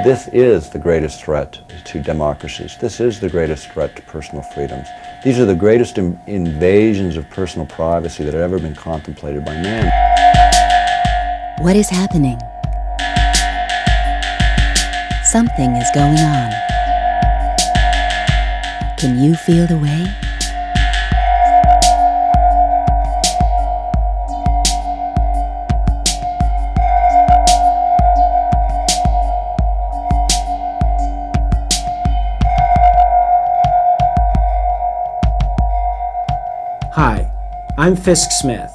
This is the greatest threat to democracies. This is the greatest threat to personal freedoms. These are the greatest invasions of personal privacy that have ever been contemplated by man. What is happening? Something is going on. Can you feel the way? Hi, I'm Fisk Smith,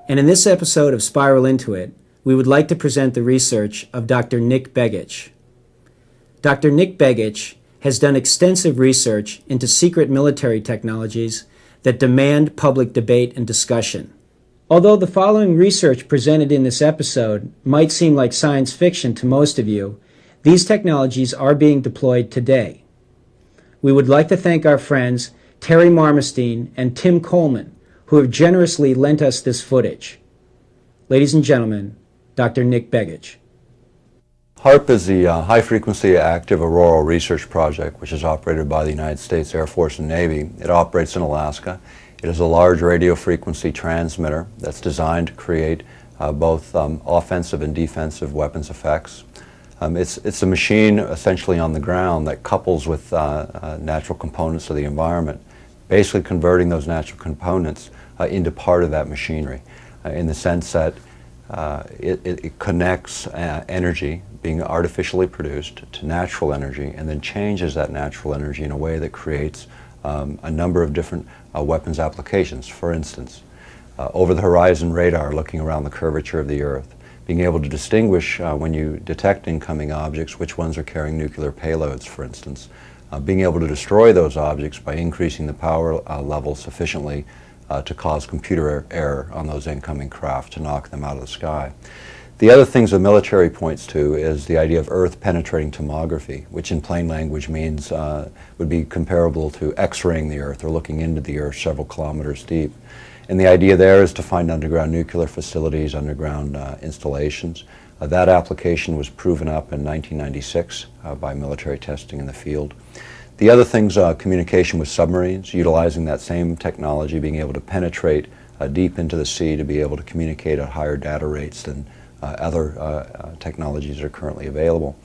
and in this episode of Spiral Into It, we would like to present the research of Dr. Nick Begich. Dr. Nick Begich has done extensive research into secret military technologies that demand public debate and discussion. Although the following research presented in this episode might seem like science fiction to most of you, these technologies are being deployed today. We would like to thank our friends Terry Marmestein and Tim Coleman, who have generously lent us this footage. Ladies and gentlemen, Dr. Nick Begich. HAARP is the High-Frequency Active Auroral Research Project, which is operated by the United States Air Force and Navy. It operates in Alaska. It is a large radio frequency transmitter that's designed to create both offensive and defensive weapons effects. It's a machine essentially on the ground that couples with natural components of the environment, basically converting those natural components into part of that machinery in the sense that it connects energy being artificially produced to natural energy and then changes that natural energy in a way that creates a number of different weapons applications. For instance, over-the-horizon radar looking around the curvature of the Earth, being able to distinguish when you detect incoming objects which ones are carrying nuclear payloads, for instance, being able to destroy those objects by increasing the power level sufficiently to cause computer error on those incoming craft to knock them out of the sky. The other things the military points to is the idea of Earth-penetrating tomography, which in plain language means would be comparable to X-raying the Earth or looking into the Earth several kilometers deep. And the idea there is to find underground nuclear facilities, underground installations. That application was proven up in 1996 by military testing in the field. The other things, communication with submarines, utilizing that same technology, being able to penetrate deep into the sea to be able to communicate at higher data rates than other technologies that are currently available.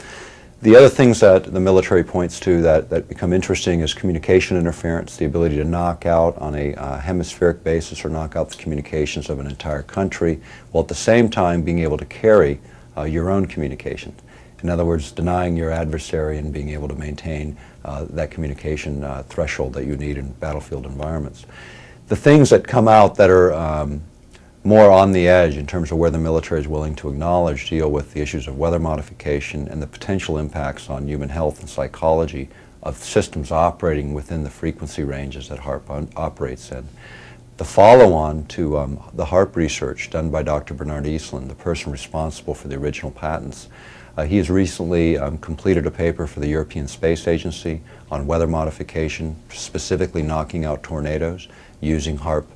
The other things that the military points to that become interesting is communication interference, the ability to knock out on a hemispheric basis or knock out the communications of an entire country, while at the same time being able to carry your own communication. In other words, denying your adversary and being able to maintain that communication threshold that you need in battlefield environments. The things that come out that are more on the edge in terms of where the military is willing to acknowledge deal with the issues of weather modification and the potential impacts on human health and psychology of systems operating within the frequency ranges that HAARP operates in. The follow-on to the HAARP research done by Dr. Bernard Eastlund, the person responsible for the original patents, he has recently completed a paper for the European Space Agency on weather modification, specifically knocking out tornadoes using HAARP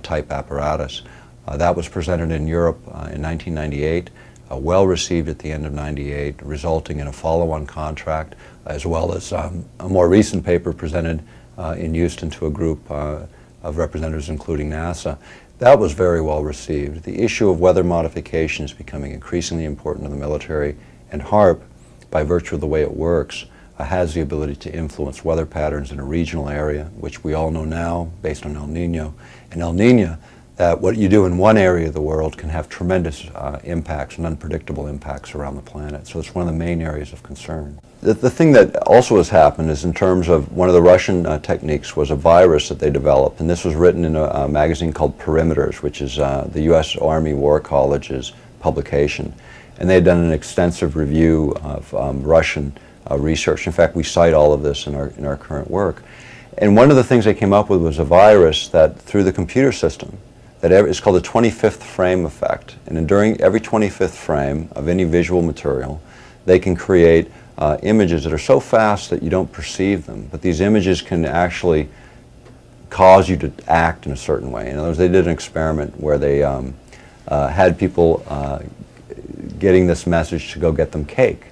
type apparatus. That was presented in Europe in 1998, well received at the end of '98, resulting in a follow-on contract, as well as a more recent paper presented in Houston to a group of representatives including NASA. That was very well received. The issue of weather modification is becoming increasingly important to the military, and HAARP, by virtue of the way it works, has the ability to influence weather patterns in a regional area, which we all know now based on El Nino. And El Nino, that what you do in one area of the world can have tremendous impacts and unpredictable impacts around the planet. So it's one of the main areas of concern. The thing that also has happened is in terms of one of the Russian techniques was a virus that they developed, and this was written in a magazine called Perimeters, which is the U.S. Army War College's publication. And they had done an extensive review of Russian research. In fact, we cite all of this in our current work. And one of the things they came up with was a virus that through the computer system, that is called the 25th frame effect. And during every 25th frame of any visual material, they can create images that are so fast that you don't perceive them. But these images can actually cause you to act in a certain way. In other words, they did an experiment where they had people getting this message to go get them cake.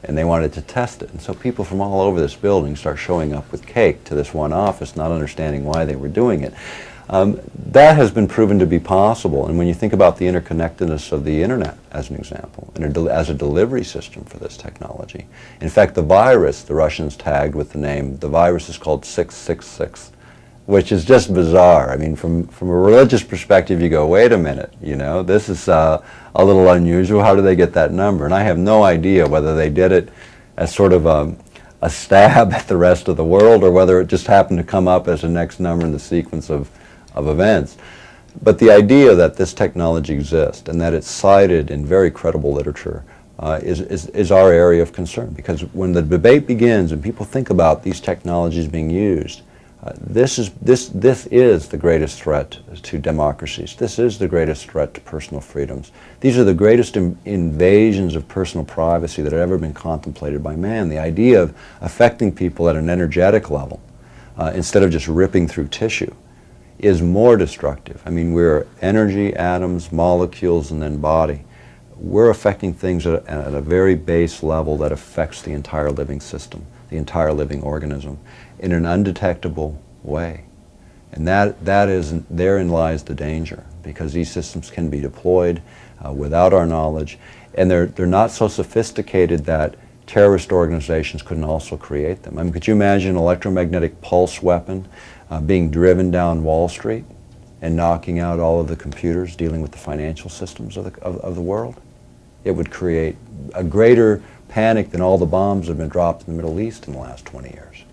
and they wanted to test it. And so people from all over this building start showing up with cake to this one office, not understanding why they were doing it. That has been proven to be possible, and when you think about the interconnectedness of the internet as an example, and as a delivery system for this technology. In fact, the virus, the Russians tagged with the name, the virus is called 666, which is just bizarre. I mean, from a religious perspective, you go, wait a minute, you know, this is a little unusual. How do they get that number? And I have no idea whether they did it as sort of a stab at the rest of the world, or whether it just happened to come up as the next number in the sequence of events. But the idea that this technology exists and that it's cited in very credible literature is our area of concern, because when the debate begins and people think about these technologies being used, this is the greatest threat to democracies. This is the greatest threat to personal freedoms. These are the greatest invasions of personal privacy that have ever been contemplated by man. The idea of affecting people at an energetic level instead of just ripping through tissue is more destructive. I mean, we're energy, atoms, molecules, and then body. We're affecting things at a very base level that affects the entire living system, the entire living organism, in an undetectable way. And therein lies the danger, because these systems can be deployed without our knowledge, and they're not so sophisticated that terrorist organizations couldn't also create them. I mean, could you imagine an electromagnetic pulse weapon being driven down Wall Street and knocking out all of the computers dealing with the financial systems of the world? It would create a greater panic than all the bombs that have been dropped in the Middle East in the last 20 years.